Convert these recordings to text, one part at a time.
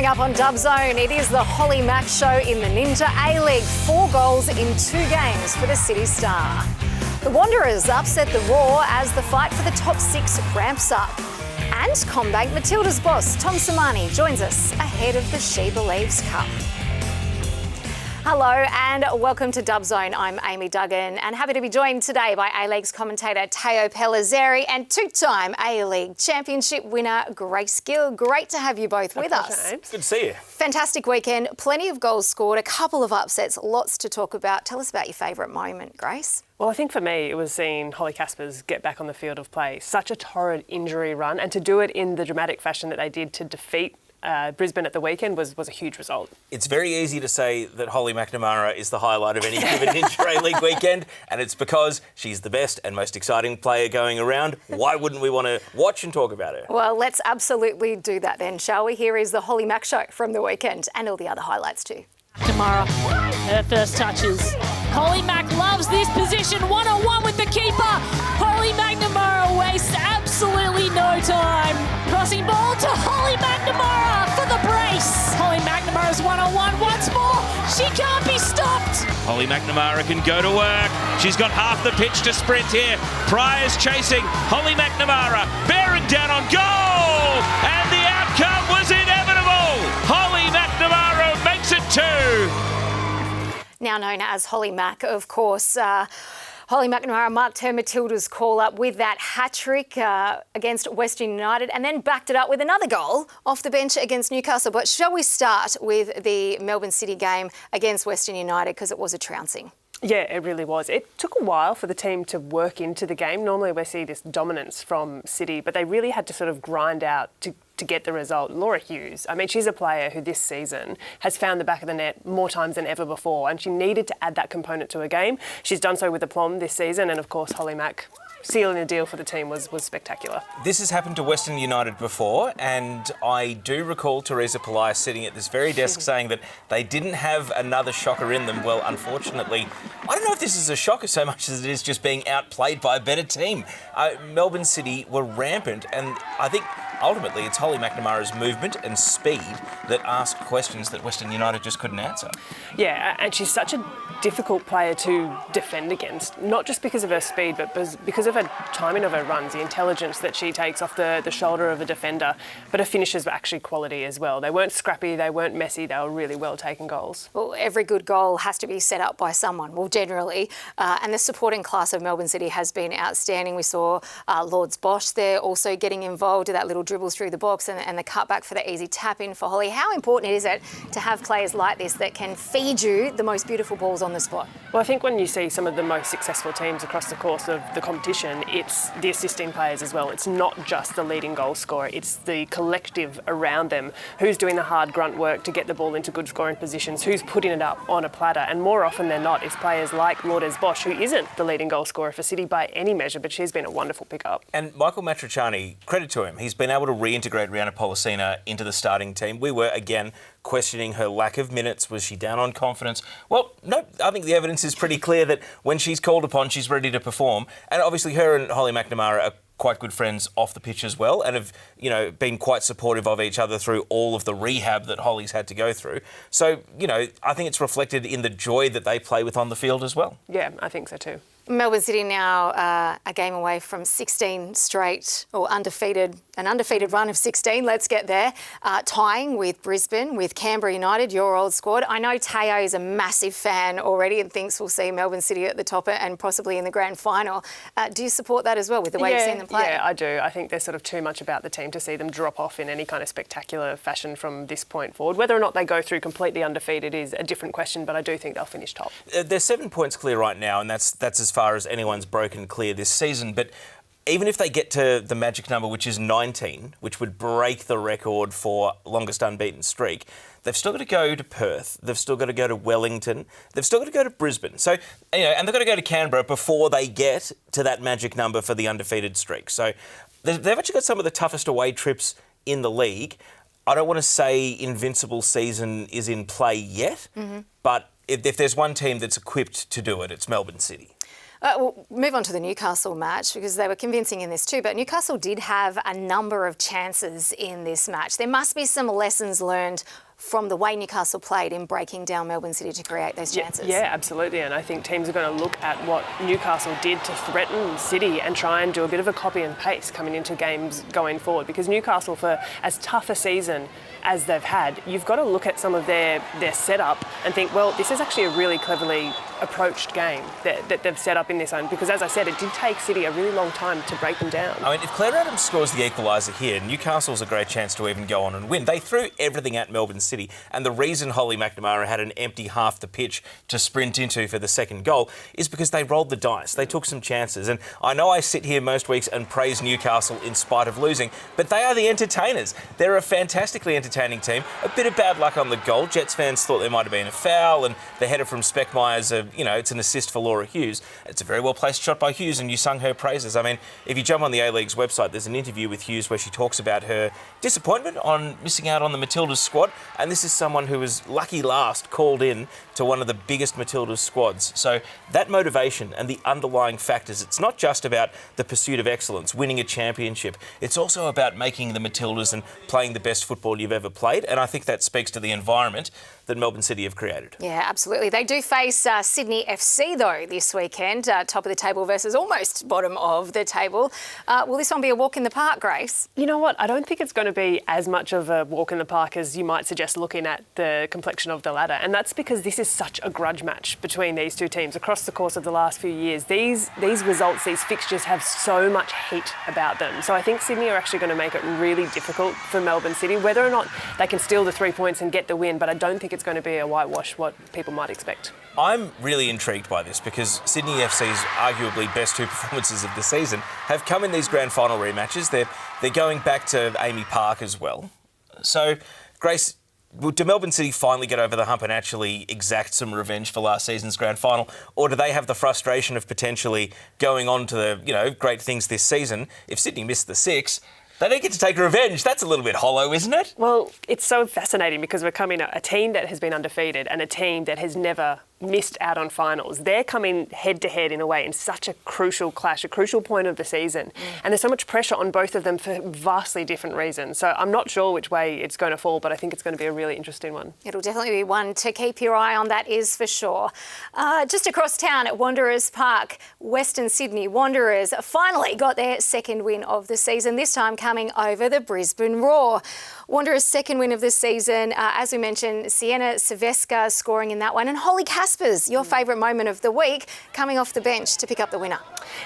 Coming up on Dub Zone, it is the Holly Mack show in the Ninja A-League. 4 goals in 2 games for the City Star. The Wanderers upset the Raw as the fight for the top 6 ramps up. And Combank Matilda's boss, Tom Samani, joins us ahead of the She Believes Cup. Hello and welcome to Dub Zone. I'm Amy Duggan and happy to be joined today by A-League's commentator Teo Pellizzeri and 2-time A-League Championship winner Grace Gill. Great to have you both with us. Good to see you. Fantastic weekend, plenty of goals scored, a couple of upsets, lots to talk about. Tell us about your favourite moment, Grace. Well, I think for me, it was seeing Holly Caspers get back on the field of play. Such a torrid injury run, and to do it in the dramatic fashion that they did to defeat Brisbane at the weekend was a huge result. It's very easy to say that Holly McNamara is the highlight of any given Ninja A-League weekend, and it's because she's the best and most exciting player going around. Why wouldn't we want to watch and talk about her? Well, let's absolutely do that then, shall we? Here is the Holly Mack show from the weekend and all the other highlights too. McNamara, her first touches. Holly Mack loves this position, one-on-one with the keeper. Holly McNamara wastes absolutely no time. Crossing ball to Holly McNamara for the brace. Holly McNamara's one-on-one once more. She can't be stopped. Holly McNamara can go to work. She's got half the pitch to sprint here. Pryor's chasing. Holly McNamara bearing down on goal. And the outcome was inevitable. Holly McNamara makes it 2. Now known as Holly Mack, of course. Holly McNamara marked her Matilda's call-up with that hat-trick against Western United and then backed it up with another goal off the bench against Newcastle. But shall we start with the Melbourne City game against Western United because it was a trouncing? Yeah, it really was. It took a while for the team to work into the game. Normally we see this dominance from City, but they really had to sort of grind out to get the result. Laura Hughes, I mean, she's a player who this season has found the back of the net more times than ever before, and she needed to add that component to her game. She's done so with aplomb this season, and of course Holly Mack sealing the deal for the team was spectacular. This has happened to Western United before, and I do recall Teresa Pelias sitting at this very desk saying that they didn't have another shocker in them. Well, unfortunately, I don't know if this is a shocker so much as it is just being outplayed by a better team. Melbourne City were rampant, and I think ultimately it's Holly McNamara's movement and speed that ask questions that Western United just couldn't answer. Yeah, and she's such a difficult player to defend against, not just because of her speed, but because of her timing of her runs, the intelligence that she takes off the shoulder of a defender. But her finishes were actually quality as well. They weren't scrappy, they weren't messy, they were really well-taken goals. Well, every good goal has to be set up by someone, well, generally. And the supporting class of Melbourne City has been outstanding. We saw Lords Bosch there also getting involved with that little dribbles through the box and the cutback for the easy tap-in for Holly. How important is it to have players like this that can feed you the most beautiful balls on the spot? Well, I think when you see some of the most successful teams across the course of the competition, it's the assisting players as well. It's not just the leading goal scorer, it's the collective around them. Who's doing the hard grunt work to get the ball into good scoring positions, who's putting it up on a platter, and more often than not, it's players like Lourdes Bosch, who isn't the leading goal scorer for City by any measure, but she's been a wonderful pickup. And Michael Matriciani, credit to him, he's been able to reintegrate Rihanna Pollicina into the starting team. We were, again, questioning her lack of minutes. Was she down on confidence? Well, no, I think the evidence is pretty clear that when she's called upon, she's ready to perform. And obviously her and Holly McNamara are quite good friends off the pitch as well and have, been quite supportive of each other through all of the rehab that Holly's had to go through. So, I think it's reflected in the joy that they play with on the field as well. Yeah, I think so too. Melbourne City now a game away from 16 straight, or an undefeated run of 16, let's get there, tying with Brisbane, with Canberra United, your old squad. I know Teo is a massive fan already and thinks we'll see Melbourne City at the top and possibly in the grand final. Do you support that as well with the way you've seen them play? Yeah, I do. I think there's sort of too much about the team to see them drop off in any kind of spectacular fashion from this point forward. Whether or not they go through completely undefeated is a different question, but I do think they'll finish top. They're 7 points clear right now, and that's as far as anyone's broken clear this season. But even if they get to the magic number, which is 19, which would break the record for longest unbeaten streak, they've still got to go to Perth. They've still got to go to Wellington. They've still got to go to Brisbane. So, and they've got to go to Canberra before they get to that magic number for the undefeated streak. So they've actually got some of the toughest away trips in the league. I don't want to say invincible season is in play yet, but if there's one team that's equipped to do it, it's Melbourne City. We'll move on to the Newcastle match because they were convincing in this too, but Newcastle did have a number of chances in this match. There must be some lessons learned from the way Newcastle played in breaking down Melbourne City to create those chances. Yeah, absolutely. And I think teams are going to look at what Newcastle did to threaten City and try and do a bit of a copy and paste coming into games going forward. Because Newcastle, for as tough a season as they've had, you've got to look at some of their setup and think, well, this is actually a really cleverly approached game that they've set up in this own. Because as I said, it did take City a really long time to break them down. I mean, if Claire Adams scores the equaliser here, Newcastle's a great chance to even go on and win. They threw everything at Melbourne City, and the reason Holly McNamara had an empty half the pitch to sprint into for the second goal is because they rolled the dice. They took some chances. And I know I sit here most weeks and praise Newcastle in spite of losing, but they are the entertainers. They're a fantastically entertaining team. A bit of bad luck on the goal. Jets fans thought there might have been a foul, and the header from Speckmeyer's, it's an assist for Laura Hughes. It's a very well-placed shot by Hughes, and you sung her praises. I mean, if you jump on the A-League's website, there's an interview with Hughes where she talks about her disappointment on missing out on the Matildas squad, and this is someone who was lucky last called in to one of the biggest Matildas squads. So that motivation and the underlying factors, it's not just about the pursuit of excellence, winning a championship. It's also about making the Matildas and playing the best football you've ever played, and I think that speaks to the environment that Melbourne City have created. Yeah, absolutely. They do face Sydney FC, though, this weekend. Top of the table versus almost bottom of the table. Will this one be a walk in the park, Grace? You know what? I don't think it's going to be as much of a walk in the park as you might suggest looking at the complexion of the ladder. And that's because this is such a grudge match between these two teams across the course of the last few years. These results, these fixtures have so much heat about them. So I think Sydney are actually going to make it really difficult for Melbourne City, whether or not they can steal the 3 points and get the win. But I don't think it's going to be a whitewash, what people might expect. I'm really intrigued by this because Sydney FC's arguably best two performances of the season have come in these grand final rematches. They're going back to Amy Park as well. So, Grace, do Melbourne City finally get over the hump and actually exact some revenge for last season's grand final? Or do they have the frustration of potentially going on to the, great things this season? If Sydney missed the 6, they don't get to take revenge. That's a little bit hollow, isn't it? Well, it's so fascinating because we're coming a team that has been undefeated and a team that has never missed out on finals. They're coming head-to-head in a way in such a crucial clash, a crucial point of the season. And there's so much pressure on both of them for vastly different reasons. So I'm not sure which way it's going to fall, but I think it's going to be a really interesting one. It'll definitely be one to keep your eye on, that is for sure. Just across town at Wanderers Park, Western Sydney Wanderers finally got their second win of the season, this time coming over the Brisbane Roar. Wanderers' second win of the season, as we mentioned, Sienna Silvesca scoring in that one, and Holly Caspers, your favourite moment of the week, coming off the bench to pick up the winner.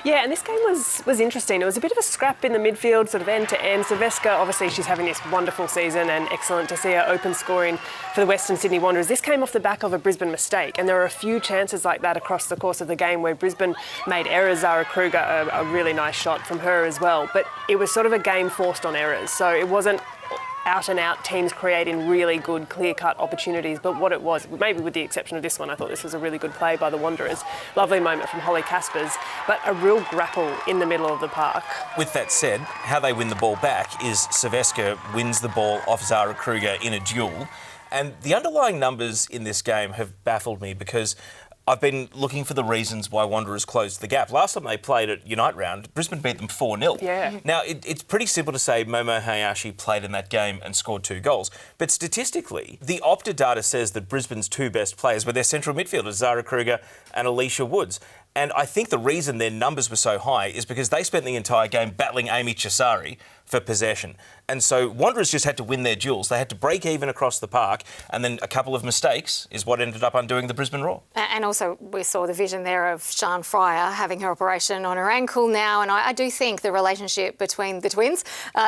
Yeah, and this game was interesting. It was a bit of a scrap in the midfield, sort of end to end. Silvesca, obviously, she's having this wonderful season and excellent to see her open scoring for the Western Sydney Wanderers. This came off the back of a Brisbane mistake, and there were a few chances like that across the course of the game where Brisbane made errors. Zara Kruger, a really nice shot from her as well. But it was sort of a game forced on errors, so it wasn't out-and-out teams creating really good, clear-cut opportunities. But what it was, maybe with the exception of this one, I thought this was a really good play by the Wanderers. Lovely moment from Holly Caspers, but a real grapple in the middle of the park. With that said, how they win the ball back is Silvesca wins the ball off Zara Kruger in a duel. And the underlying numbers in this game have baffled me because I've been looking for the reasons why Wanderers closed the gap. Last time they played at Unite Round, Brisbane beat them 4-0. Yeah. Now, it's pretty simple to say Momo Hayashi played in that game and scored 2 goals. But statistically, the Opta data says that Brisbane's 2 best players were their central midfielders, Zara Kruger and Alicia Woods. And I think the reason their numbers were so high is because they spent the entire game battling Amy Chisari for possession. And so Wanderers just had to win their duels. They had to break even across the park, and then a couple of mistakes is what ended up undoing the Brisbane Roar. And also we saw the vision there of Sian Fryer having her operation on her ankle now, and I do think the relationship between the twins,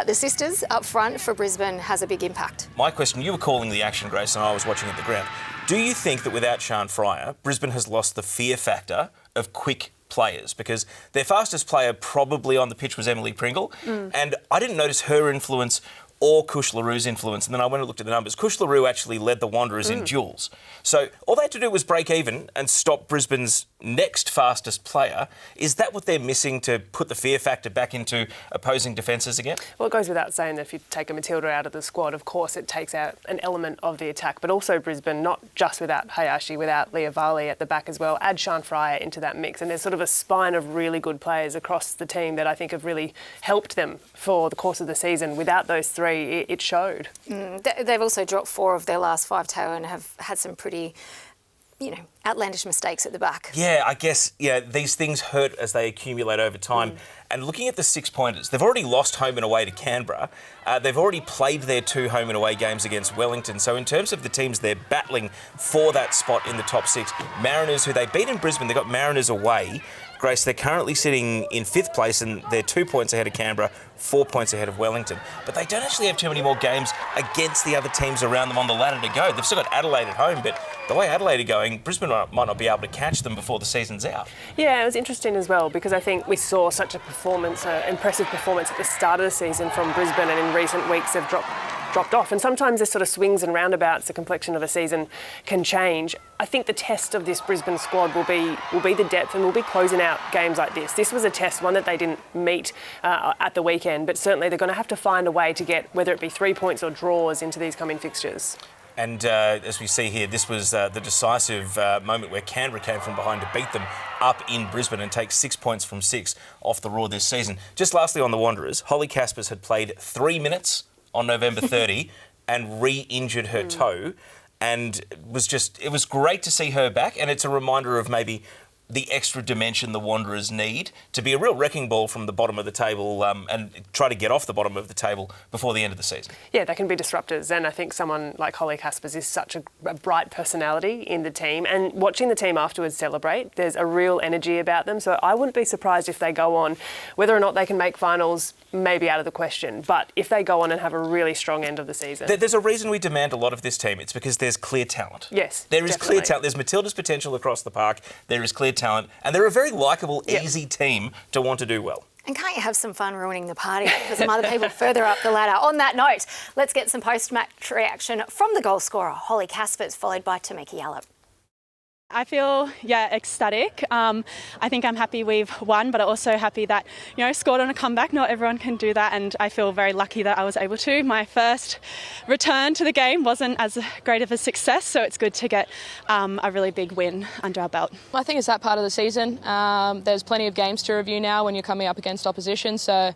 the sisters up front for Brisbane, has a big impact. My question, you were calling the action, Grace, and I was watching at the ground. Do you think that without Sian Fryer, Brisbane has lost the fear factor of quick players? Because their fastest player probably on the pitch was Emily Pringle, and I didn't notice her influence or Kush LaRue's influence. And then I went and looked at the numbers. Kush LaRue actually led the Wanderers in duels. So all they had to do was break even and stop Brisbane's next fastest player. Is that what they're missing to put the fear factor back into opposing defences again? Well, it goes without saying that if you take a Matilda out of the squad, of course it takes out an element of the attack. But also Brisbane, not just without Hayashi, without Leah Varley at the back as well, add Sian Fryer into that mix. And there's sort of a spine of really good players across the team that I think have really helped them for the course of the season. Without those three, it showed. They've also dropped 4 of their last 5, Teo, and have had some pretty, outlandish mistakes at the back. Yeah, I guess, these things hurt as they accumulate over time. And looking at the 6-pointers, they've already lost home and away to Canberra. They've already played their 2 home and away games against Wellington. So in terms of the teams they're battling for that spot in the top 6, Mariners, who they beat in Brisbane, they got Mariners away. Grace, they're currently sitting in 5th place and they're 2 points ahead of Canberra, 4 points ahead of Wellington. But they don't actually have too many more games against the other teams around them on the ladder to go. They've still got Adelaide at home, but the way Adelaide are going, Brisbane might not be able to catch them before the season's out. Yeah, it was interesting as well because I think we saw such a impressive performance at the start of the season from Brisbane, and in recent weeks have dropped off. And sometimes this sort of swings and roundabouts, the complexion of a season can change. I think the test of this Brisbane squad will be the depth, and we'll be closing out games like this. This was a test, one that they didn't meet at the weekend, but certainly they're going to have to find a way to get, whether it be 3 points or draws, into these coming fixtures. And as we see here, this was the decisive moment where Canberra came from behind to beat them up in Brisbane and take 6 points from 6 off the Raw this season. Just lastly on the Wanderers, Holly Caspers had played 3 minutes on November 30 and re-injured her toe, and it was great to see her back, and it's a reminder of maybe the extra dimension the Wanderers need to be a real wrecking ball from the bottom of the table and try to get off the bottom of the table before the end of the season. Yeah, they can be disruptors, and I think someone like Holly Caspers is such a bright personality in the team, and watching the team afterwards celebrate, there's a real energy about them, so I wouldn't be surprised if they go on. Whether or not they can make finals may be out of the question, but if they go on and have a really strong end of the season. There's a reason we demand a lot of this team. It's because there's clear talent. Yes, there is clear talent. There's Matilda's potential across the park. There is clear talent, and they're a very likeable, easy team to want to do well. And can't you have some fun ruining the party for some other people further up the ladder? On that note, let's get some post-match reaction from the goal scorer, Holly Caspers, followed by Tamiki Yallop. I feel, ecstatic. I think I'm happy we've won, but I'm also happy that, scored on a comeback. Not everyone can do that, and I feel very lucky that I was able to. My first return to the game wasn't as great of a success, so it's good to get a really big win under our belt. I think it's that part of the season. There's plenty of games to review now when you're coming up against opposition, so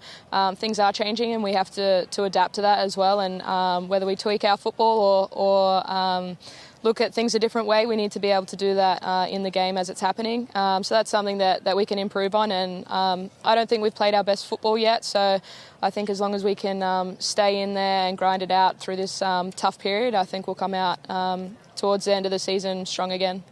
things are changing and we have to adapt to that as well, and whether we tweak our football or look at things a different way, we need to be able to do that in the game as it's happening. So that's something that we can improve on, and I don't think we've played our best football yet, so I think as long as we can stay in there and grind it out through this tough period, I think we'll come out towards the end of the season strong again.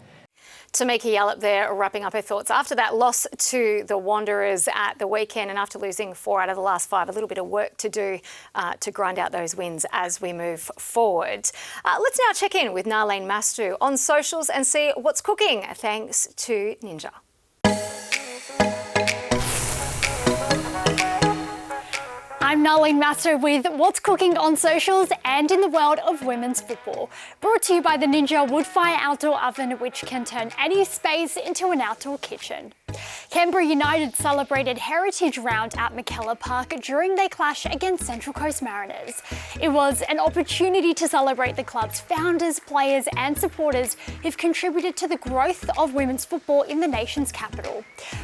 Tamiki Yallop there wrapping up her thoughts after that loss to the Wanderers at the weekend, and after losing 4 out of the last 5, a little bit of work to do to grind out those wins as we move forward. Let's now check in with Narlene Mastu on socials and see what's cooking thanks to Ninja. I'm Narlene Master with what's cooking on socials and in the world of women's football. Brought to you by the Ninja Woodfire Outdoor Oven, which can turn any space into an outdoor kitchen. Canberra United celebrated Heritage Round at McKellar Park during their clash against Central Coast Mariners. It was an opportunity to celebrate the club's founders, players and supporters who've contributed to the growth of women's football in the nation's capital.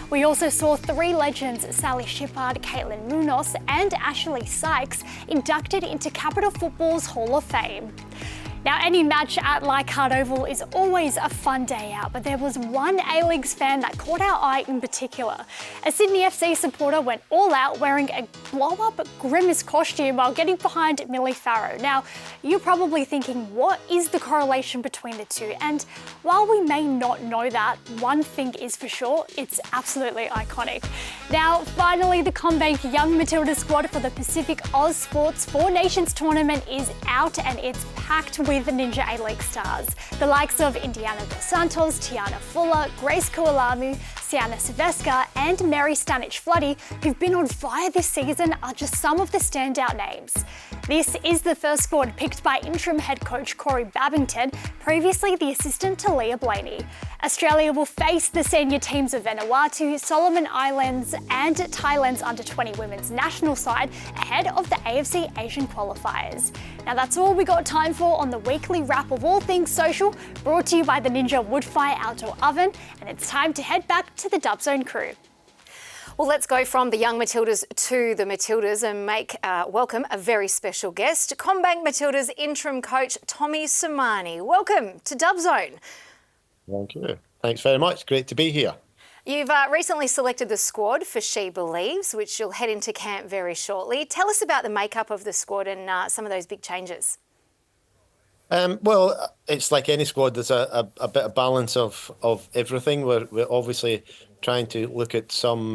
We also saw 3 legends, Sally Shippard, Caitlin Munoz and Ashley Sykes, inducted into Capital Football's Hall of Fame. Now, any match at Leichhardt Oval is always a fun day out, but there was one A-Leagues fan that caught our eye in particular. A Sydney FC supporter went all out wearing a blow-up Grimace costume while getting behind Millie Farrow. Now, you're probably thinking, what is the correlation between the two? And while we may not know that, one thing is for sure, it's absolutely iconic. Now, finally, the CommBank Young Matilda squad for the Pacific Oz Sports 4 Nations tournament is out, and it's packed with Ninja A-League stars. The likes of Indiana Dos Santos, Tiana Fuller, Grace Kualamu, Sienna Silvestre and Mary Stanich-Floody, who've been on fire this season, are just some of the standout names. This is the first squad picked by interim head coach Corey Babington, previously the assistant to Leah Blaney. Australia will face the senior teams of Vanuatu, Solomon Islands and Thailand's under-20 women's national side ahead of the AFC Asian qualifiers. Now that's all we got time for on the weekly wrap of all things social, brought to you by the Ninja Woodfire Outdoor Oven, and it's time to head back to the Dub Zone crew. Well, let's go from the young Matildas to the Matildas and welcome a very special guest, CommBank Matildas interim coach Tommy Sermanni. Welcome to Dub Zone. Thank you. Thanks very much. Great to be here. You've recently selected the squad for She Believes, which you'll head into camp very shortly. Tell us about the makeup of the squad and some of those big changes. Well, it's like any squad. There's a bit of balance of everything. We're obviously trying to look at some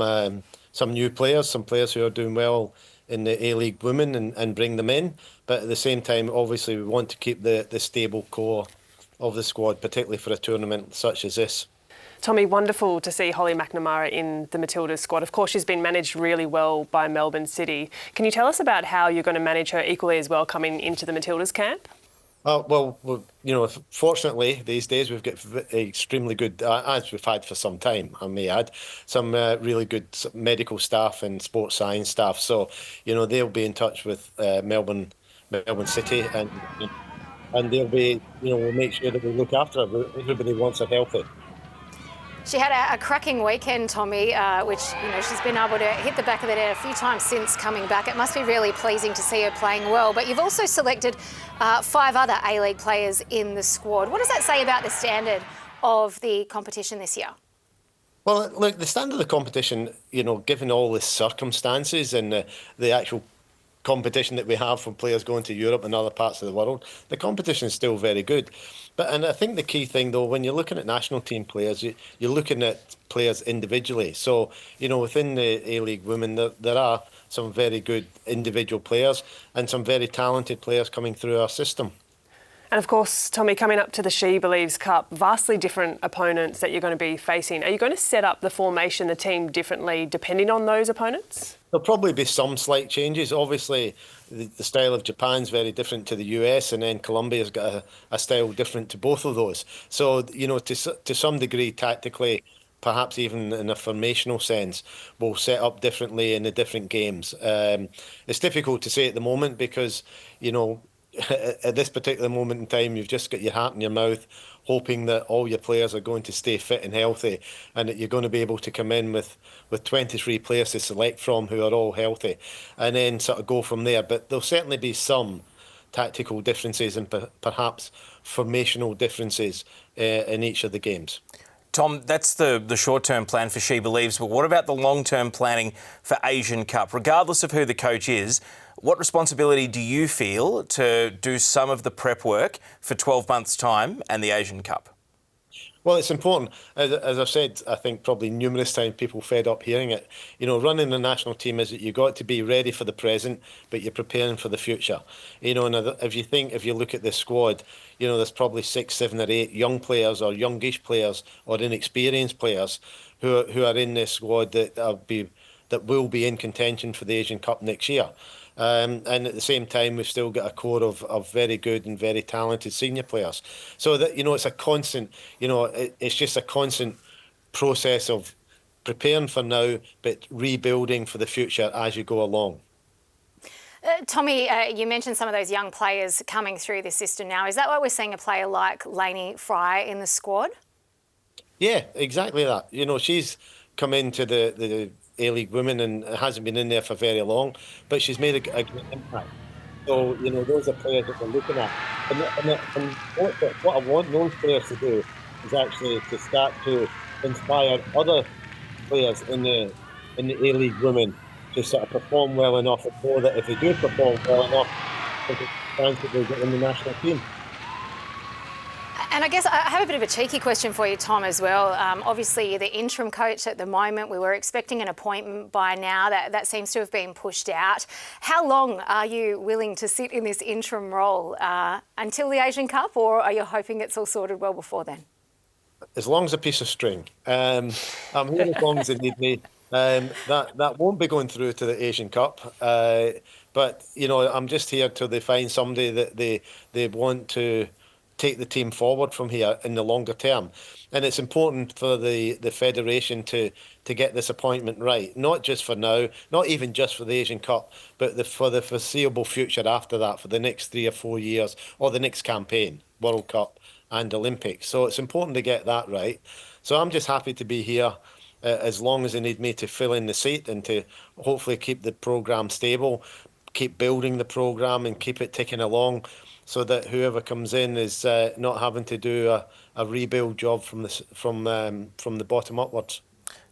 new players, some players who are doing well in the A-League Women and bring them in. But at the same time, obviously, we want to keep the stable core of the squad, particularly for a tournament such as this. Tommy, wonderful to see Holly McNamara in the Matildas squad. Of course, she's been managed really well by Melbourne City. Can you tell us about how you're going to manage her equally as well coming into the Matildas camp? Well, fortunately, these days we've got extremely good, as we've had for some time, I may add, some really good medical staff and sports science staff. So, they'll be in touch with Melbourne City and they'll be, we'll make sure that we look after her. Everybody wants her healthy. She had a cracking weekend, Tommy, which, she's been able to hit the back of the net a few times since coming back. It must be really pleasing to see her playing well. But you've also selected 5 other A-League players in the squad. What does that say about the standard of the competition this year? Well, look, the standard of the competition, given all the circumstances and the actual competition that we have from players going to Europe and other parts of the world, the competition is still very good. And I think the key thing, though, when you're looking at national team players, you're looking at players individually. So, within the A-League Women, there are some very good individual players and some very talented players coming through our system. And of course, Tommy, coming up to the She Believes Cup, vastly different opponents that you're going to be facing. Are you going to set up the formation, the team differently depending on those opponents? There'll probably be some slight changes. Obviously, the style of Japan's very different to the US, and then Colombia's got a style different to both of those. So, to some degree, tactically, perhaps even in a formational sense, we'll set up differently in the different games. It's difficult to say at the moment because, at this particular moment in time, you've just got your heart in your mouth, hoping that all your players are going to stay fit and healthy and that you're going to be able to come in with 23 players to select from who are all healthy and then sort of go from there. But there'll certainly be some tactical differences and perhaps formational differences in each of the games. Tom, that's the short-term plan for She Believes, but what about the long-term planning for Asian Cup? Regardless of who the coach is, what responsibility do you feel to do some of the prep work for 12 months' time and the Asian Cup? Well, it's important. As I've said, I think probably numerous times, people fed up hearing it. Running the national team is that you've got to be ready for the present, but you're preparing for the future. And if you look at this squad, there's probably 6, 7 or 8 young players or youngish players or inexperienced players who are in this squad that will be in contention for the Asian Cup next year. And at the same time, we've still got a core of very good and very talented senior players. So that, it's a constant, it's just a constant process of preparing for now, but rebuilding for the future as you go along. Tommy, you mentioned some of those young players coming through the system now. Is that why we're seeing a player like Lainey Fry in the squad? Yeah, exactly that. She's come into the A-League Women and hasn't been in there for very long, but she's made a great impact. So, those are players that we're looking at. And what I want those players to do is actually to start to inspire other players in the A-League Women to sort of perform well enough and know that if they do perform well enough, there's a chance that they'll get in the national team. And I guess I have a bit of a cheeky question for you, Tom, as well. Obviously, you're the interim coach at the moment. We were expecting an appointment by now. That seems to have been pushed out. How long are you willing to sit in this interim role? Until the Asian Cup, or are you hoping it's all sorted well before then? as long as a piece of string. I'm here as long as they need me. That won't be going through to the Asian Cup. But, you know, I'm just here till they find somebody that they want to take the team forward from here in the longer term. And it's important for the Federation to get this appointment right, not just for now, not even just for the Asian Cup, but for the foreseeable future after that, for the next 3 or 4 years, or the next campaign, World Cup and Olympics. So it's important to get that right. So I'm just happy to be here as long as they need me to fill in the seat and to hopefully keep the programme stable, keep building the programme and keep it ticking along, so that whoever comes in is not having to do a rebuild job from the bottom upwards.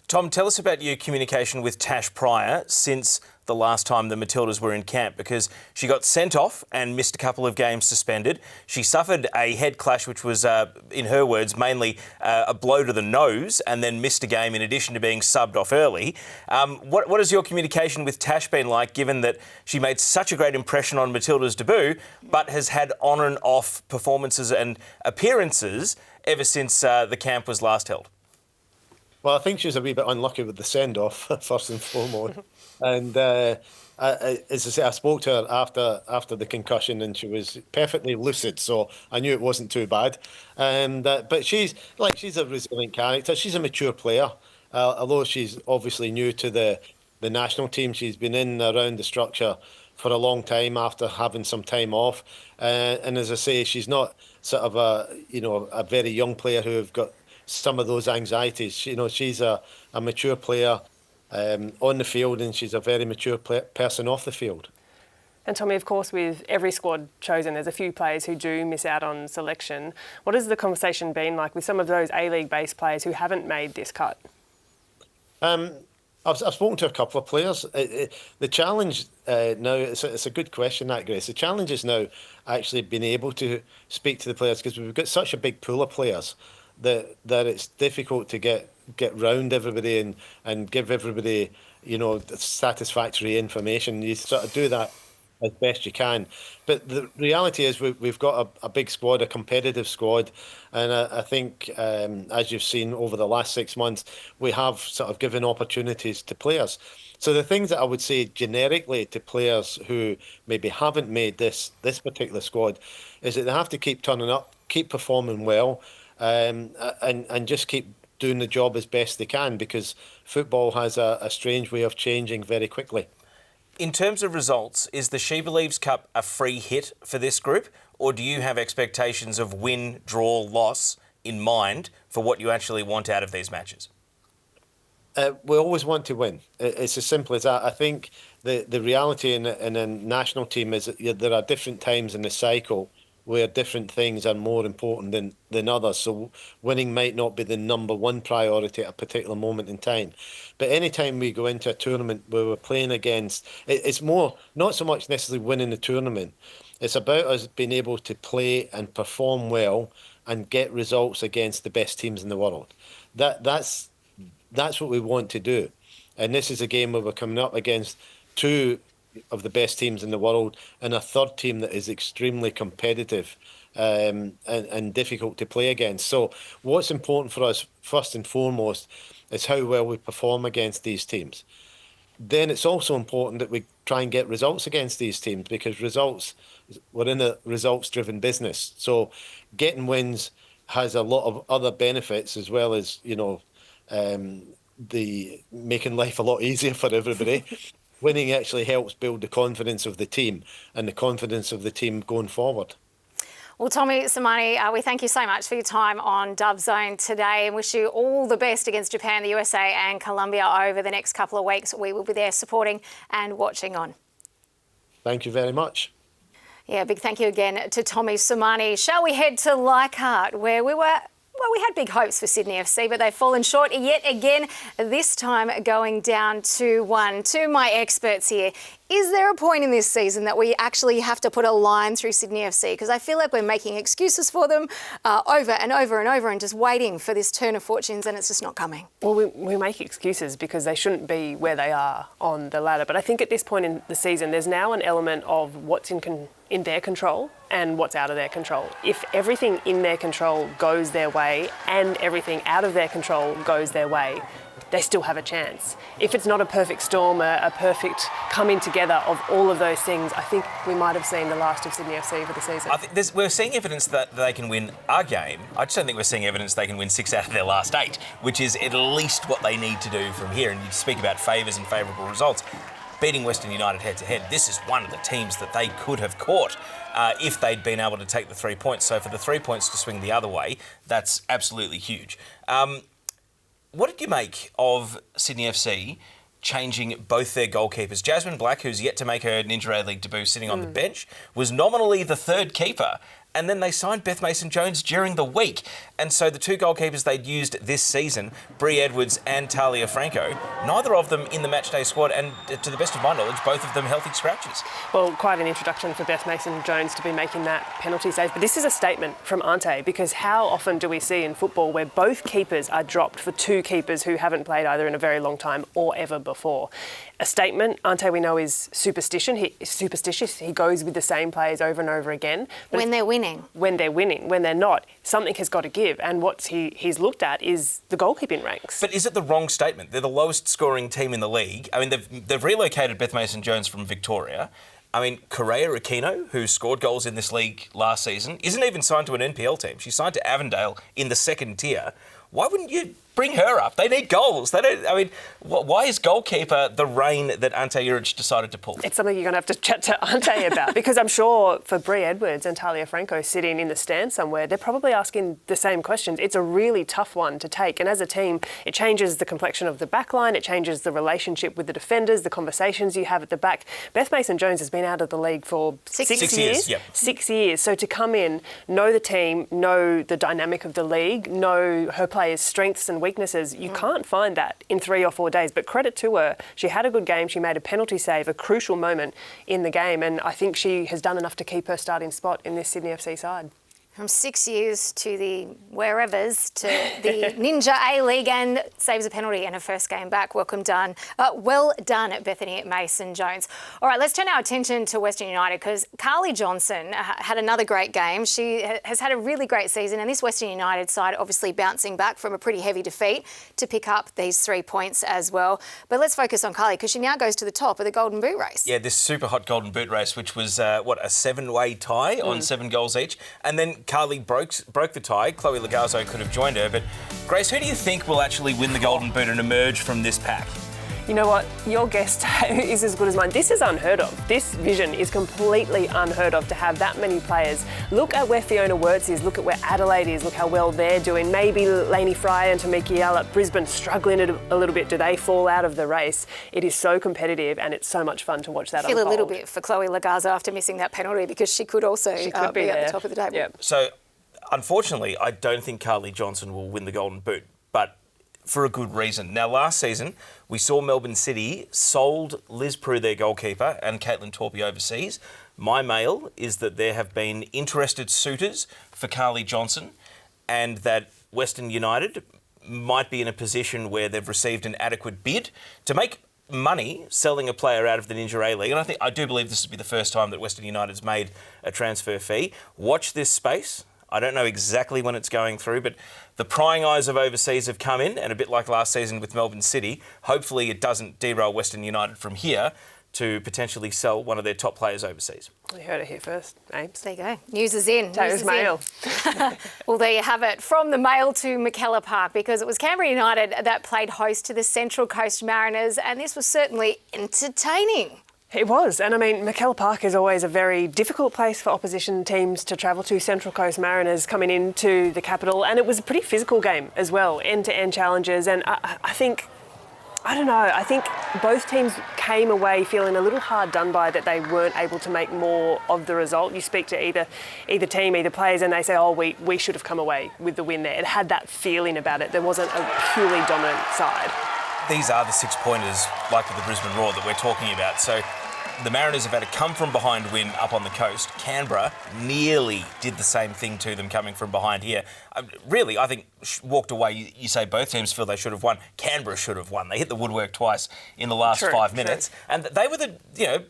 Tom, tell us about your communication with Tash prior since the last time the Matildas were in camp, because she got sent off and missed a couple of games suspended. She suffered a head clash, which was, in her words, mainly a blow to the nose, and then missed a game in addition to being subbed off early. What has your communication with Tash been like, given that she made such a great impression on Matilda's debut, but has had on and off performances and appearances ever since the camp was last held? Well, I think she was a wee bit unlucky with the send-off, first and foremost. And as I say, I spoke to her after the concussion, and she was perfectly lucid, so I knew it wasn't too bad. And but she's a resilient character. She's a mature player, although she's obviously new to the national team. She's been in and around the structure for a long time after having some time off. And as I say, she's not sort of a very young player who have got some of those anxieties. You know, she's a mature player on the field, and she's a very mature person off the field. And Tommy, of course, with every squad chosen, there's a few players who do miss out on selection. What has the conversation been like with some of those A-League-based players who haven't made this cut? I've spoken to a couple of players. The challenge now, it's a good question, that, Grace. The challenge is now actually being able to speak to the players, because we've got such a big pool of players that it's difficult to get round everybody and give everybody, you know, satisfactory information. You sort of do that as best you can. But the reality is we've got a big squad, a competitive squad, and I think, as you've seen over the last 6 months, we have sort of given opportunities to players. So the things that I would say generically to players who maybe haven't made this particular squad is that they have to keep turning up, keep performing well, and just keep doing the job as best they can, because football has a strange way of changing very quickly. In terms of results, is the She Believes Cup a free hit for this group, or do you have expectations of win, draw, loss in mind for what you actually want out of these matches? We always want to win. It's as simple as that. I think the reality in a national team is that there are different times in the cycle where different things are more important than others. So winning might not be the number one priority at a particular moment in time. But any time we go into a tournament where we're playing against, it's more, not so much necessarily winning the tournament, it's about us being able to play and perform well and get results against the best teams in the world. That's what we want to do. And this is a game where we're coming up against two of the best teams in the world and a third team that is extremely competitive and difficult to play against. So what's important for us, first and foremost, is how well we perform against these teams. Then it's also important that we try and get results against these teams, because we're in a results-driven business. So getting wins has a lot of other benefits, as well as, you know, the making life a lot easier for everybody. Winning actually helps build the confidence of the team and the confidence of the team going forward. Well, Tommy Simani, we thank you so much for your time on Dove Zone today, and wish you all the best against Japan, the USA and Colombia over the next couple of weeks. We will be there supporting and watching on. Thank you very much. Yeah, big thank you again to Tommy Simani. Shall we head to Leichhardt, where we had big hopes for Sydney FC, but they've fallen short yet again, this time going down 2-1. To my experts here, Is there a point in this season that we actually have to put a line through Sydney FC? Because I feel like we're making excuses for them over and over and over and just waiting for this turn of fortunes, and it's just not coming. Well, we make excuses because they shouldn't be where they are on the ladder. But I think at this point in the season, there's now an element of what's in their control and what's out of their control. If everything in their control goes their way and everything out of their control goes their way, they still have a chance. If it's not a perfect storm, a perfect coming together of all of those things, I think we might have seen the last of Sydney FC for the season. I think we're seeing evidence that they can win a game. I just don't think we're seeing evidence they can win 6 out of their last 8, which is at least what they need to do from here. And you speak about favours and favourable results. Beating Western United head-to-head, this is one of the teams that they could have caught if they'd been able to take the 3 points. So for the 3 points to swing the other way, that's absolutely huge. What did you make of Sydney FC changing both their goalkeepers? Jasmine Black, who's yet to make her Ninja A-League debut sitting on the bench, was nominally the third keeper. And then they signed Beth Mason-Jones during the week. And so the 2 goalkeepers they'd used this season, Brie Edwards and Talia Franco, neither of them in the matchday squad, and to the best of my knowledge, both of them healthy scratches. Well, quite an introduction for Beth Mason-Jones to be making that penalty save. But this is a statement from Ante, because how often do we see in football where both keepers are dropped for 2 keepers who haven't played either in a very long time or ever before? A statement, Ante, we know, is superstitious. He goes with the same players over and over again. But when they're winning. When they're winning. When they're not, something has got to give. And what he's looked at is the goalkeeping ranks. But is it the wrong statement? They're the lowest scoring team in the league. I mean, they've relocated Beth Mason-Jones from Victoria. I mean, Correa Aquino, who scored goals in this league last season, isn't even signed to an NPL team. She's signed to Avondale in the 2nd tier. Why wouldn't you bring her up? They need goals. They don't. I mean, why is goalkeeper the rein that Ante Juric decided to pull? It's something you're going to have to chat to Ante about, because I'm sure for Brie Edwards and Talia Franco sitting in the stand somewhere, they're probably asking the same questions. It's a really tough one to take. And as a team, it changes the complexion of the back line. It changes the relationship with the defenders, the conversations you have at the back. Beth Mason-Jones has been out of the league for 6 years. Yep. 6 years. So to come in, know the team, know the dynamic of the league, know her players' strengths and weaknesses, you can't find that in 3 or 4 days. But credit to her, she had a good game. She made a penalty save, a crucial moment in the game, and I think she has done enough to keep her starting spot in this Sydney FC side. From 6 years to the wherevers to the Ninja A-League, and saves a penalty in her first game back. Well done, Bethany Mason-Jones. All right, let's turn our attention to Western United, because Carly Johnson had another great game. She has had a really great season, and this Western United side obviously bouncing back from a pretty heavy defeat to pick up these 3 points as well. But let's focus on Carly, because she now goes to the top of the Golden Boot race. Yeah, this super hot Golden Boot race, which was, a 7-way tie on 7 goals each. And then Carly broke the tie. Chloe Lagazzo could have joined her. But Grace, who do you think will actually win the Golden Boot and emerge from this pack? You know what? Your guess is as good as mine. This is unheard of. This vision is completely unheard of, to have that many players. Look at where Fiona Wirtz is. Look at where Adelaide is. Look how well they're doing. Maybe Lainey Fry and Tamiki Yell at Brisbane struggling a little bit. Do they fall out of the race? It is so competitive, and it's so much fun to watch that I feel unfold. a little bit for Chloe Lagazzo after missing that penalty, because she could also be at the top of the table. Yep. So, unfortunately, I don't think Carly Johnson will win the Golden Boot, but for a good reason. Now, last season, we saw Melbourne City sold Liz Prue, their goalkeeper, and Caitlin Torpey overseas. My mail is that there have been interested suitors for Carly Johnson, and that Western United might be in a position where they've received an adequate bid to make money selling a player out of the Ninja A-League. And I do believe this will be the first time that Western United's made a transfer fee. Watch this space. I don't know exactly when it's going through, but the prying eyes of overseas have come in, and a bit like last season with Melbourne City, hopefully it doesn't derail Western United from here to potentially sell one of their top players overseas. You heard it here first, Ames. There you go. News is in. Teo's mail. Well, there you have it. From the Mail to McKellar Park, because it was Canberra United that played host to the Central Coast Mariners, and this was certainly entertaining. It was, and I mean, McKellar Park is always a very difficult place for opposition teams to travel to. Central Coast Mariners coming into the capital, and it was a pretty physical game as well, end-to-end challenges, and I think both teams came away feeling a little hard done by, that they weren't able to make more of the result. You speak to either team, either players, and they say, oh, we should have come away with the win there. It had that feeling about it. There wasn't a purely dominant side. These are the 6-pointers, like with the Brisbane Roar, that we're talking about. So the Mariners have had a come-from-behind win up on the coast. Canberra nearly did the same thing to them coming from behind here. Really, I think walked away. You say both teams feel they should have won. Canberra should have won. They hit the woodwork twice in the last 5 minutes. And they were the,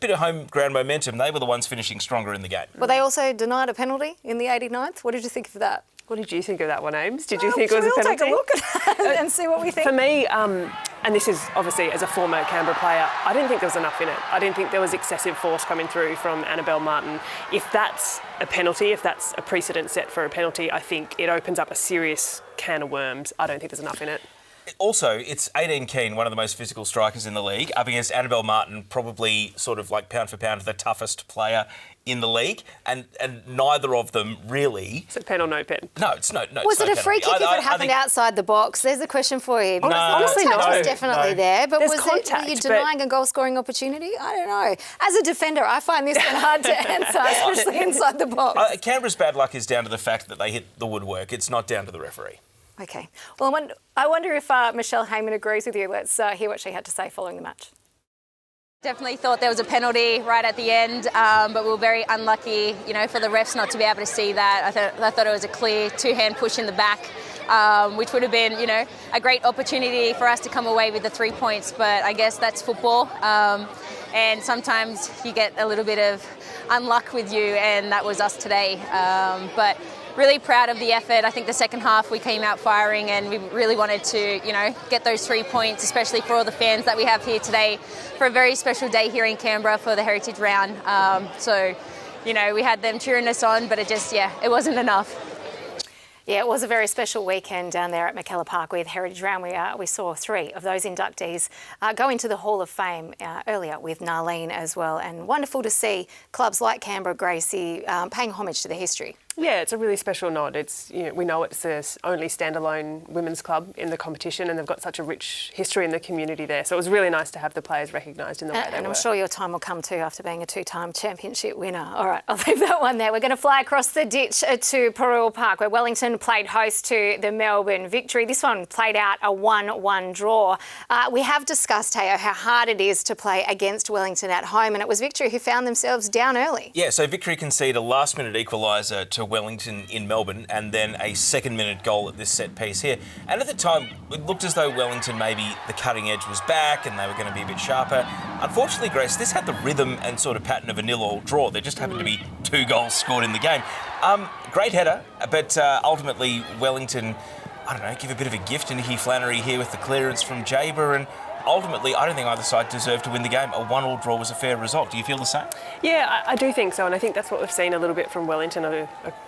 bit of home ground momentum. They were the ones finishing stronger in the game. Well, they also denied a penalty in the 89th. What did you think of that? What did you think of that one, Ames? Did you think it was a penalty? We'll take a look at it and see what we think. For me, and this is obviously as a former Canberra player, I didn't think there was enough in it. I didn't think there was excessive force coming through from Annabelle Martin. If that's a penalty, if that's a precedent set for a penalty, I think it opens up a serious can of worms. I don't think there's enough in it. Also, it's 18 Keane, one of the most physical strikers in the league, up against Annabelle Martin, probably sort of like pound for pound the toughest player in the league, and neither of them really... Is it pen or no pen? No, it's no. Was it a free kick if it happened outside the box? There's a question for you. No, honestly, touch was definitely there, but contact, were you denying a goal-scoring opportunity? I don't know. As a defender, I find this one hard to answer, especially inside the box. Canberra's bad luck is down to the fact that they hit the woodwork. It's not down to the referee. OK. Well, I wonder if Michelle Heyman agrees with you. Let's hear what she had to say following the match. Definitely thought there was a penalty right at the end, but we were very unlucky, for the refs not to be able to see that. I thought it was a clear two-hand push in the back, which would have been, a great opportunity for us to come away with the 3 points. But I guess that's football, and sometimes you get a little bit of unluck with you, and that was us today. But really proud of the effort. I think the second half we came out firing and we really wanted to, get those 3 points, especially for all the fans that we have here today for a very special day here in Canberra for the Heritage Round. We had them cheering us on, but it wasn't enough. Yeah, it was a very special weekend down there at McKellar Park with Heritage Round. We saw 3 of those inductees go into the Hall of Fame earlier with Narleen as well. And wonderful to see clubs like Canberra, Gracie, paying homage to their history. Yeah, it's a really special nod. It's we know it's the only standalone women's club in the competition, and they've got such a rich history in the community there. So it was really nice to have the players recognised in the way they were. And I'm sure your time will come too after being a 2-time championship winner. All right, I'll leave that one there. We're going to fly across the ditch to Parole Park, where Wellington played host to the Melbourne Victory. This one played out a 1-1 draw. We have discussed, Teo, how hard it is to play against Wellington at home, and it was Victory who found themselves down early. Yeah, so Victory conceded a last-minute equaliser to Wellington in Melbourne, and then a second-minute goal at this set piece here. And at the time, it looked as though Wellington, maybe the cutting edge was back and they were going to be a bit sharper. Unfortunately, Grace, this had the rhythm and sort of pattern of a 0-0 draw. There just happened to be 2 goals scored in the game. Great header, but ultimately Wellington, give a bit of a gift to Nikki Flannery here with the clearance from Jaber, and ultimately, I don't think either side deserved to win the game. A 1-1 draw was a fair result. Do you feel the same? Yeah, I do think so, and I think that's what we've seen a little bit from Wellington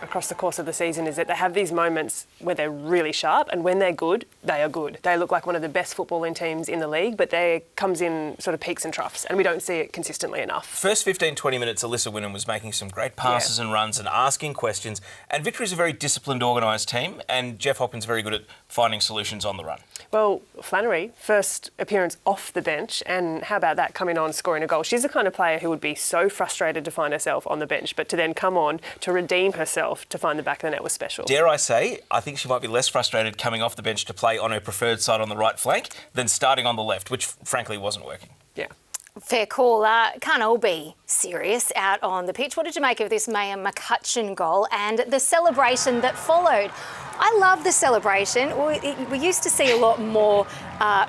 across the course of the season, is that they have these moments where they're really sharp, and when they're good, they are good. They look like one of the best footballing teams in the league, but they comes in sort of peaks and troughs, and we don't see it consistently enough. First 15-20 minutes, Alyssa Wynnum was making some great passes and runs and asking questions, and Victory's a very disciplined, organised team, and Jeff Hopkins very good at finding solutions on the run. Well, Flannery, first appearance off the bench, and how about that, coming on, scoring a goal? She's the kind of player who would be so frustrated to find herself on the bench, but to then come on to redeem herself to find the back of the net was special. Dare I say, I think she might be less frustrated coming off the bench to play on her preferred side on the right flank than starting on the left, which frankly wasn't working. Yeah. Fair call. Can't all be serious out on the pitch. What did you make of this Maya McCutcheon goal and the celebration that followed? I love the celebration. We used to see a lot more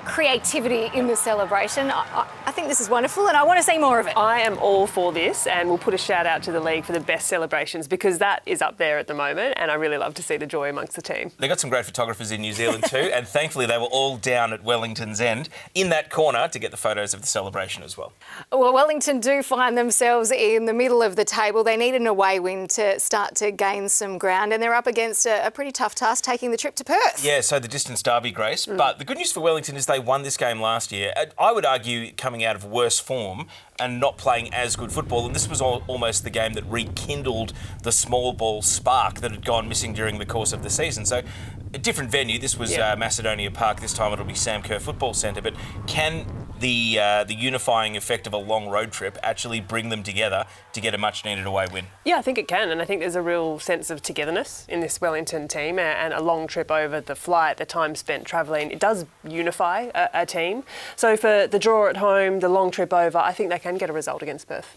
creativity in the celebration. I think this is wonderful and I want to see more of it. I am all for this, and we'll put a shout out to the league for the best celebrations, because that is up there at the moment, and I really love to see the joy amongst the team. They got some great photographers in New Zealand too, and thankfully they were all down at Wellington's end in that corner to get the photos of the celebration as well. Well, Wellington do find themselves in the middle of the table. They need an away win to start to gain some ground, and they're up against a pretty tough task taking the trip to Perth. Yeah, so the distance derby, Grace. But the good news for Wellington is they won this game last year. I would argue coming out of worse form and not playing as good football, and this was almost the game that rekindled the small ball spark that had gone missing during the course of the season. So a different venue. This was Macedonia Park. This time it'll be Sam Kerr Football Centre. But can the unifying effect of a long road trip actually bring them together to get a much-needed away win? Yeah, I think it can, and I think there's a real sense of togetherness in this Wellington team, and a long trip over, the flight, the time spent travelling, it does unify a team. So for the draw at home, the long trip over, I think they can get a result against Perth.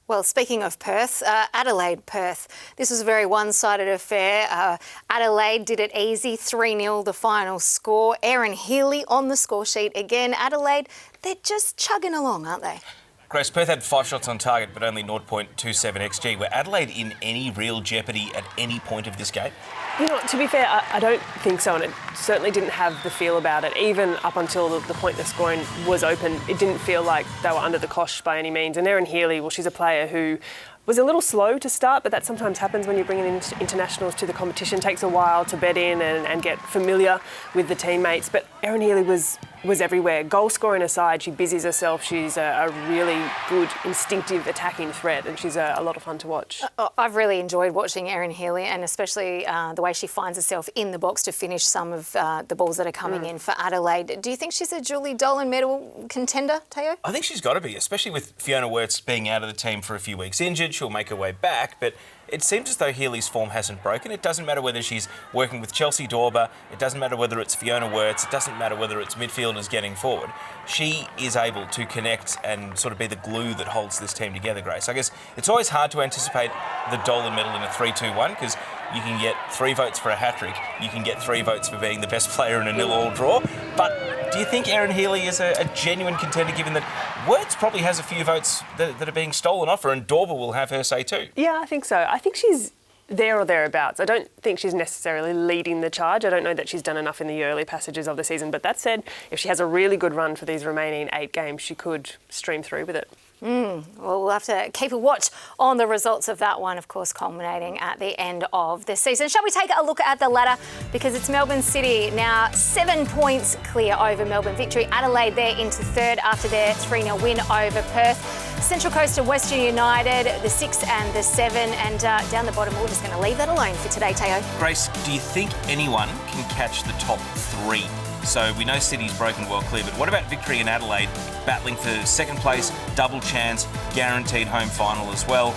Well, speaking of Perth, Adelaide-Perth. This was a very one-sided affair. Adelaide did it easy, 3-0 the final score. Erin Healy on the score sheet again. Adelaide, they're just chugging along, aren't they? Grace, Perth had 5 shots on target but only 0.27 XG. Were Adelaide in any real jeopardy at any point of this game? You know, to be fair, I don't think so, and it certainly didn't have the feel about it. Even up until the point the scoring was open, it didn't feel like they were under the cosh by any means. And Erin Healy, well, she's a player who was a little slow to start, but that sometimes happens when you're bringing in internationals to the competition. It takes a while to bed in and get familiar with the teammates. But Erin Healy was everywhere. Goal scoring aside, she busies herself. She's a really good, instinctive attacking threat, and she's a lot of fun to watch. I've really enjoyed watching Erin Healy, and especially the way she finds herself in the box to finish some of the balls that are coming in for Adelaide. Do you think she's a Julie Dolan medal contender, Teo? I think she's got to be, especially with Fiona Wirtz being out of the team for a few weeks injured. She'll make her way back, but it seems as though Healy's form hasn't broken. It doesn't matter whether she's working with Chelsea Dorber, it doesn't matter whether it's Fiona Wirtz, it doesn't matter whether it's midfielders getting forward. She is able to connect and sort of be the glue that holds this team together, Grace. I guess it's always hard to anticipate the Dolan medal in a 3-2-1 because you can get 3 votes for a hat-trick, you can get 3 votes for being the best player in a 0-0 draw, but do you think Erin Healy is a genuine contender, given that Wirtz probably has a few votes that are being stolen off her, and Dorber will have her say too? Yeah, I think so. I think she's there or thereabouts. I don't think she's necessarily leading the charge. I don't know that she's done enough in the early passages of the season. But that said, if she has a really good run for these remaining 8 games, she could stream through with it. Well, we'll have to keep a watch on the results of that one, of course, culminating at the end of the season. Shall we take a look at the ladder? Because it's Melbourne City now 7 points clear over Melbourne Victory. Adelaide there into third after their 3-0 win over Perth. Central Coast and Western United, the 6 and the 7. And down the bottom, we're just going to leave that alone for today, Teo. Grace, do you think anyone can catch the top 3? So we know City's broken well clear, but what about Victory and Adelaide battling for second place, double chance, guaranteed home final as well?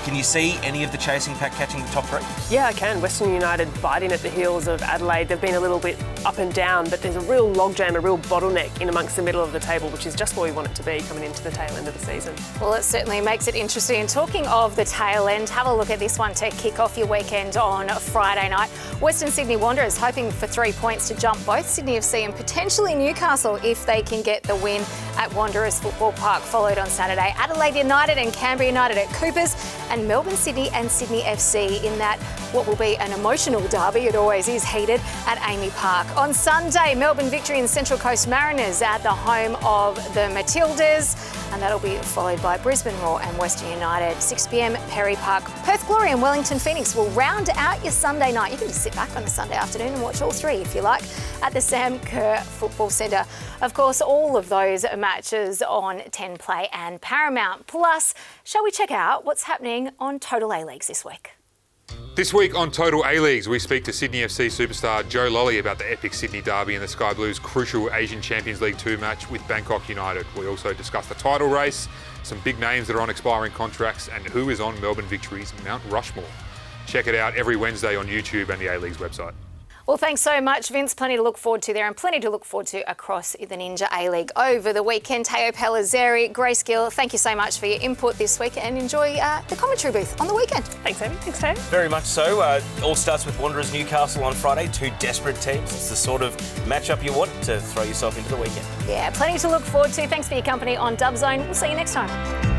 Can you see any of the chasing pack catching the top 3? Yeah, I can. Western United biting at the heels of Adelaide. They've been a little bit up and down, but there's a real logjam, a real bottleneck in amongst the middle of the table, which is just where we want it to be coming into the tail end of the season. Well, it certainly makes it interesting. And talking of the tail end, have a look at this one to kick off your weekend on Friday night. Western Sydney Wanderers hoping for 3 points to jump both Sydney FC and potentially Newcastle if they can get the win at Wanderers Football Park, followed on Saturday. Adelaide United and Canberra United at Coopers, and Melbourne City and Sydney FC in that what will be an emotional derby, it always is heated, at Amy Park. On Sunday, Melbourne Victory and Central Coast Mariners at the home of the Matildas, and that'll be followed by Brisbane Roar and Western United. 6 p.m, Perry Park. Perth Glory and Wellington Phoenix will round out your Sunday night. You can just sit back on a Sunday afternoon and watch all 3 if you like at the Sam Kerr Football Centre. Of course, all of those matches on 10 Play and Paramount. Plus, shall we check out what's happening on Total A-Leagues this week? This week on Total A-Leagues, we speak to Sydney FC superstar Joe Lolly about the epic Sydney derby and the Sky Blues' crucial Asian Champions League 2 match with Bangkok United. We also discuss the title race, some big names that are on expiring contracts, and who is on Melbourne Victory's Mount Rushmore. Check it out every Wednesday on YouTube and the A-Leagues website. Well, thanks so much, Vince. Plenty to look forward to there and plenty to look forward to across the Ninja A-League over the weekend. Teo Pellizzeri, Grace Gill, thank you so much for your input this week and enjoy the commentary booth on the weekend. Thanks, Amy. Thanks, Teo. Very much so. All starts with Wanderers Newcastle on Friday. 2 desperate teams. It's the sort of matchup you want to throw yourself into the weekend. Yeah, plenty to look forward to. Thanks for your company on Dub Zone. We'll see you next time.